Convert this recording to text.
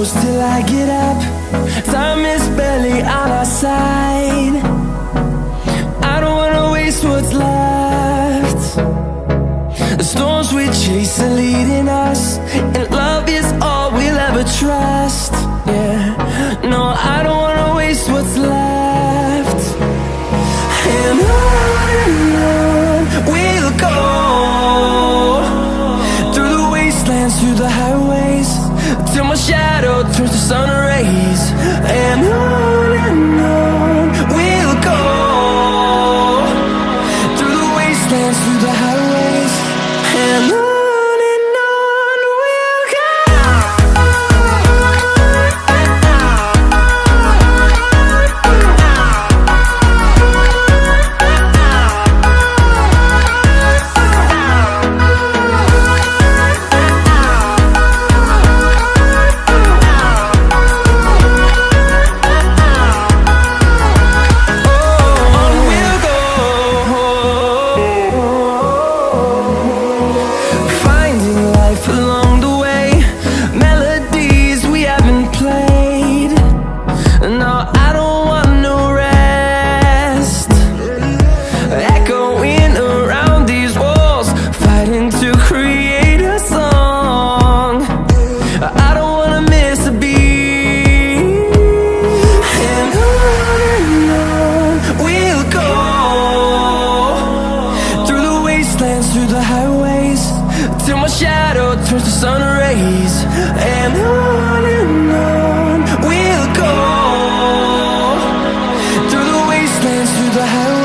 close till I get up. Time is barely on our side. I don't wanna waste what's left. The storms we chase are leading us, and love is all we'll ever trust. Yeah, no, I don't wanna waste what's left. And on we'll go, through the wastelands, through the highways, till my shadow turns to sun rays. And on we'll go, through the wastelands, through the highways, and on we'll go. Along the way, melodies we haven't played. No, I don't want no rest. Echoing around these walls, fighting to create a song. I don't wanna miss a beat. And on we'll go, through the wastelands, through the highways, till my shadow turns to sun rays. And on we'll go, through the wastelands, through the highways.